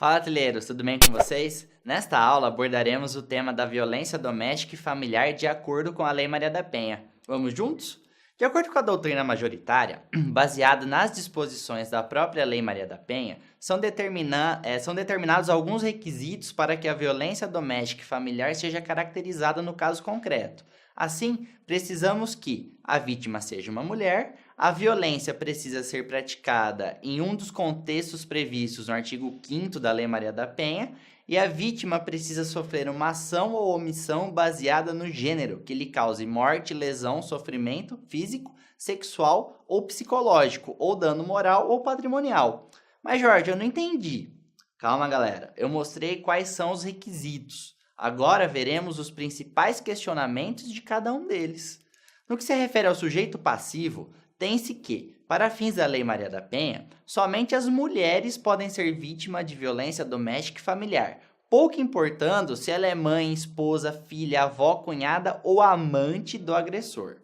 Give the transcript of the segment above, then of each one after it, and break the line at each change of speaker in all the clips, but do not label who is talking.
Fala, trilheiros, tudo bem com vocês? Nesta aula abordaremos o tema da violência doméstica e familiar de acordo com a Lei Maria da Penha. Vamos juntos? De acordo com a doutrina majoritária, baseado nas disposições da própria Lei Maria da Penha, são determinados alguns requisitos para que a violência doméstica e familiar seja caracterizada no caso concreto. Assim, precisamos que a vítima seja uma mulher, a violência precisa ser praticada em um dos contextos previstos no artigo 5º da Lei Maria da Penha e a vítima precisa sofrer uma ação ou omissão baseada no gênero que lhe cause morte, lesão, sofrimento físico, sexual ou psicológico, ou dano moral ou patrimonial. Mas, Jorge, eu não entendi. Calma, galera. Eu mostrei quais são os requisitos. Agora veremos os principais questionamentos de cada um deles. No que se refere ao sujeito passivo, tem-se que, para fins da Lei Maria da Penha, somente as mulheres podem ser vítima de violência doméstica e familiar, pouco importando se ela é mãe, esposa, filha, avó, cunhada ou amante do agressor.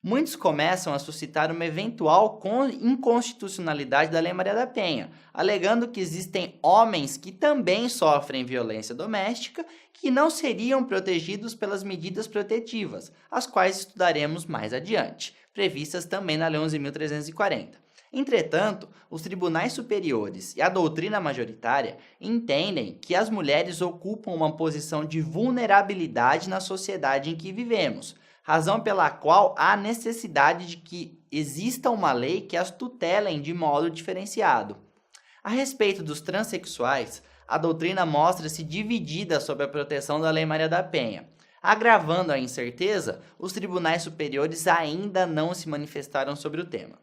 Muitos começam a suscitar uma eventual inconstitucionalidade da Lei Maria da Penha, alegando que existem homens que também sofrem violência doméstica que não seriam protegidos pelas medidas protetivas, as quais estudaremos mais adiante, previstas também na Lei 11.340. Entretanto, os tribunais superiores e a doutrina majoritária entendem que as mulheres ocupam uma posição de vulnerabilidade na sociedade em que vivemos, razão pela qual há necessidade de que exista uma lei que as tutelem de modo diferenciado. A respeito dos transexuais, a doutrina mostra-se dividida sobre a proteção da Lei Maria da Penha. Agravando a incerteza, os tribunais superiores ainda não se manifestaram sobre o tema.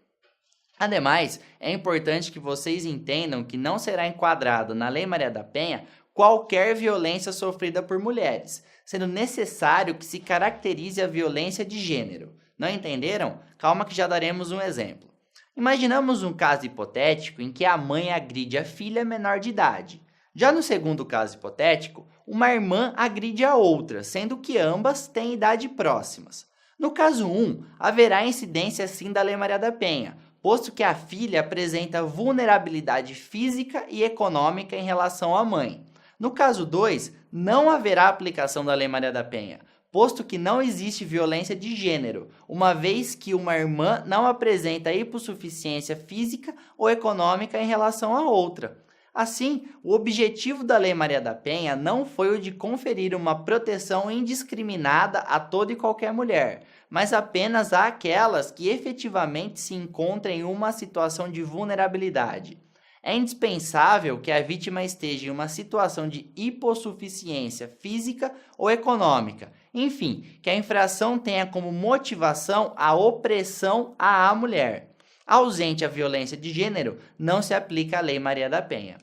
Ademais, é importante que vocês entendam que não será enquadrado na Lei Maria da Penha qualquer violência sofrida por mulheres, sendo necessário que se caracterize a violência de gênero. Não entenderam? Calma que já daremos um exemplo. Imaginamos um caso hipotético em que a mãe agride a filha menor de idade. Já no segundo caso hipotético, uma irmã agride a outra, sendo que ambas têm idade próximas. No caso 1, haverá incidência sim da Lei Maria da Penha, posto que a filha apresenta vulnerabilidade física e econômica em relação à mãe. No caso 2, não haverá aplicação da Lei Maria da Penha, posto que não existe violência de gênero, uma vez que uma irmã não apresenta hipossuficiência física ou econômica em relação à outra. Assim, o objetivo da Lei Maria da Penha não foi o de conferir uma proteção indiscriminada a toda e qualquer mulher, mas apenas àquelas que efetivamente se encontram em uma situação de vulnerabilidade. É indispensável que a vítima esteja em uma situação de hipossuficiência física ou econômica. Enfim, que a infração tenha como motivação a opressão à mulher. Ausente a violência de gênero, não se aplica a Lei Maria da Penha.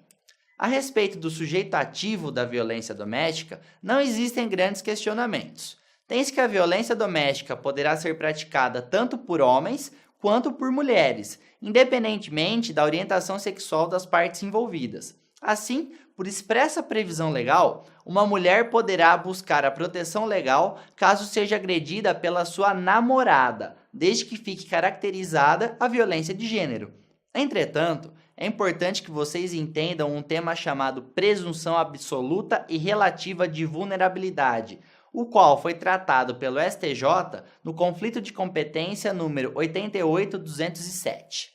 A respeito do sujeito ativo da violência doméstica, não existem grandes questionamentos. Tem-se que a violência doméstica poderá ser praticada tanto por homens quanto por mulheres, independentemente da orientação sexual das partes envolvidas. Assim, por expressa previsão legal, uma mulher poderá buscar a proteção legal caso seja agredida pela sua namorada, desde que fique caracterizada a violência de gênero. Entretanto, é importante que vocês entendam um tema chamado presunção absoluta e relativa de vulnerabilidade, o qual foi tratado pelo STJ no conflito de competência número 88.207.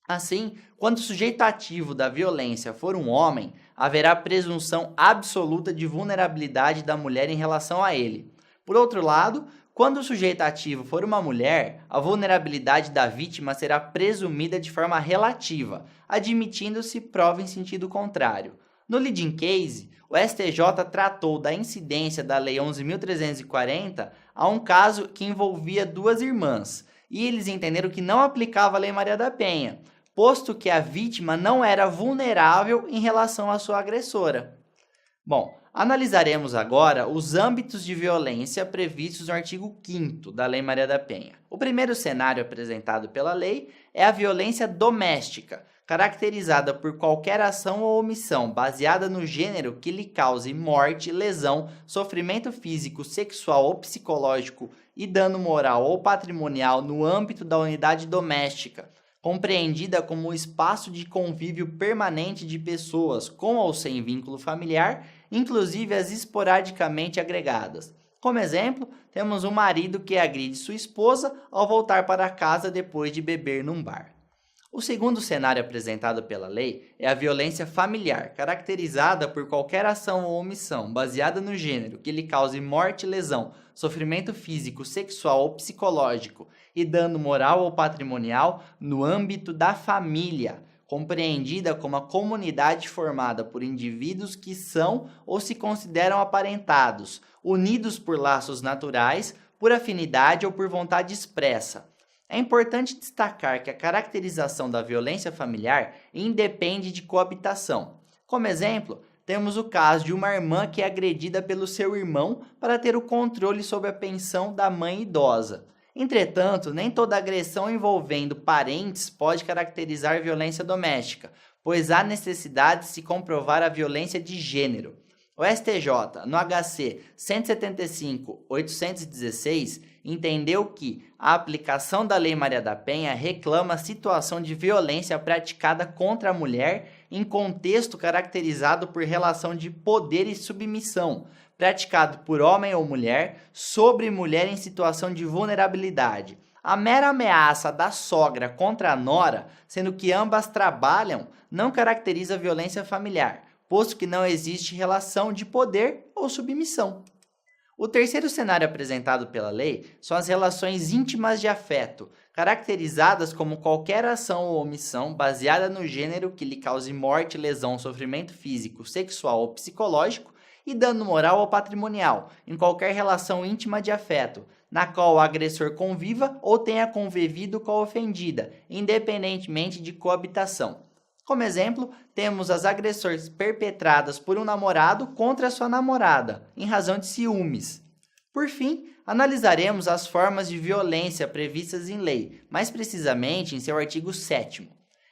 Assim, quando o sujeito ativo da violência for um homem, haverá presunção absoluta de vulnerabilidade da mulher em relação a ele. Por outro lado, quando o sujeito ativo for uma mulher, a vulnerabilidade da vítima será presumida de forma relativa, admitindo-se prova em sentido contrário. No leading case, o STJ tratou da incidência da Lei 11.340 a um caso que envolvia duas irmãs, e eles entenderam que não aplicava a Lei Maria da Penha, posto que a vítima não era vulnerável em relação à sua agressora. Bom, analisaremos agora os âmbitos de violência previstos no artigo 5º da Lei Maria da Penha. O primeiro cenário apresentado pela lei é a violência doméstica, caracterizada por qualquer ação ou omissão baseada no gênero que lhe cause morte, lesão, sofrimento físico, sexual ou psicológico e dano moral ou patrimonial no âmbito da unidade doméstica, compreendida como o espaço de convívio permanente de pessoas com ou sem vínculo familiar, inclusive as esporadicamente agregadas. Como exemplo, temos um marido que agride sua esposa ao voltar para casa depois de beber num bar. O segundo cenário apresentado pela lei é a violência familiar, caracterizada por qualquer ação ou omissão baseada no gênero que lhe cause morte, lesão, sofrimento físico, sexual ou psicológico e dano moral ou patrimonial no âmbito da família, compreendida como a comunidade formada por indivíduos que são ou se consideram aparentados, unidos por laços naturais, por afinidade ou por vontade expressa. É importante destacar que a caracterização da violência familiar independe de coabitação. Como exemplo, temos o caso de uma irmã que é agredida pelo seu irmão para ter o controle sobre a pensão da mãe idosa. Entretanto, nem toda agressão envolvendo parentes pode caracterizar violência doméstica, pois há necessidade de se comprovar a violência de gênero. O STJ, no HC 175.816, entendeu que a aplicação da Lei Maria da Penha reclama a situação de violência praticada contra a mulher em contexto caracterizado por relação de poder e submissão, praticado por homem ou mulher sobre mulher em situação de vulnerabilidade. A mera ameaça da sogra contra a nora, sendo que ambas trabalham, não caracteriza violência familiar, posto que não existe relação de poder ou submissão. O terceiro cenário apresentado pela lei são as relações íntimas de afeto, caracterizadas como qualquer ação ou omissão baseada no gênero que lhe cause morte, lesão, sofrimento físico, sexual ou psicológico e dano moral ou patrimonial em qualquer relação íntima de afeto, na qual o agressor conviva ou tenha convivido com a ofendida, independentemente de coabitação. Como exemplo, temos as agressões perpetradas por um namorado contra sua namorada, em razão de ciúmes. Por fim, analisaremos as formas de violência previstas em lei, mais precisamente em seu artigo 7º.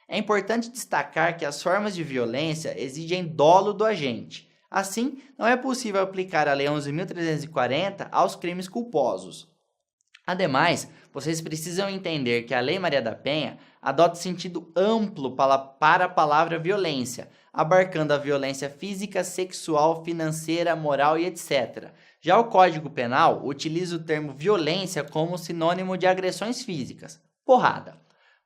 É importante destacar que as formas de violência exigem dolo do agente. Assim, não é possível aplicar a Lei 11.340 aos crimes culposos. Ademais, vocês precisam entender que a Lei Maria da Penha adota sentido amplo para a palavra violência, abarcando a violência física, sexual, financeira, moral e etc. Já o Código Penal utiliza o termo violência como sinônimo de agressões físicas, porrada.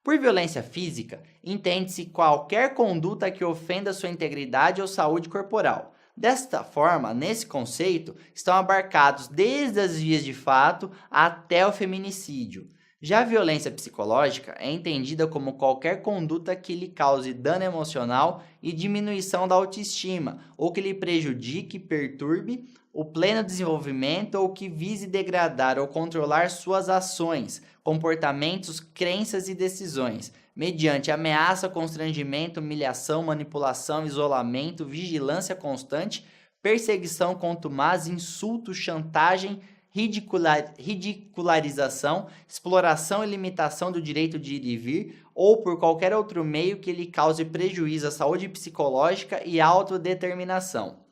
Por violência física, entende-se qualquer conduta que ofenda sua integridade ou saúde corporal. Desta forma, nesse conceito, estão abarcados desde as vias de fato até o feminicídio. Já a violência psicológica é entendida como qualquer conduta que lhe cause dano emocional e diminuição da autoestima, ou que lhe prejudique e perturbe o pleno desenvolvimento ou que vise degradar ou controlar suas ações, comportamentos, crenças e decisões, mediante ameaça, constrangimento, humilhação, manipulação, isolamento, vigilância constante, perseguição contumaz, insulto, chantagem, ridicularização, exploração e limitação do direito de ir e vir, ou por qualquer outro meio que lhe cause prejuízo à saúde psicológica e autodeterminação.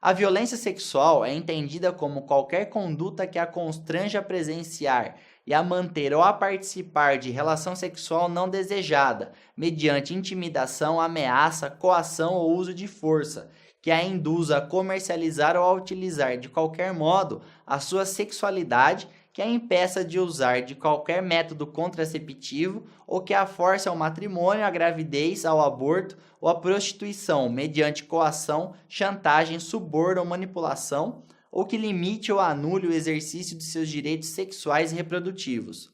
A violência sexual é entendida como qualquer conduta que a constranja a presenciar e a manter ou a participar de relação sexual não desejada, mediante intimidação, ameaça, coação ou uso de força, que a induza a comercializar ou a utilizar de qualquer modo a sua sexualidade, que a impeça de usar de qualquer método contraceptivo ou que a force ao matrimônio, à gravidez, ao aborto ou à prostituição, mediante coação, chantagem, suborno ou manipulação, ou que limite ou anule o exercício de seus direitos sexuais e reprodutivos.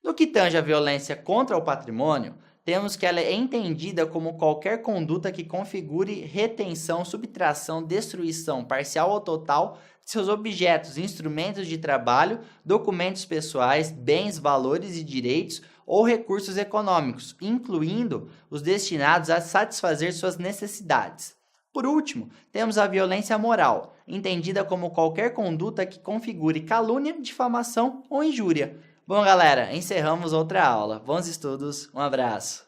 No que tange à violência contra o patrimônio, temos que ela é entendida como qualquer conduta que configure retenção, subtração, destruição parcial ou total de seus objetos, instrumentos de trabalho, documentos pessoais, bens, valores e direitos ou recursos econômicos, incluindo os destinados a satisfazer suas necessidades. Por último, temos a violência moral, entendida como qualquer conduta que configure calúnia, difamação ou injúria. Bom, galera, encerramos outra aula. Bons estudos, um abraço.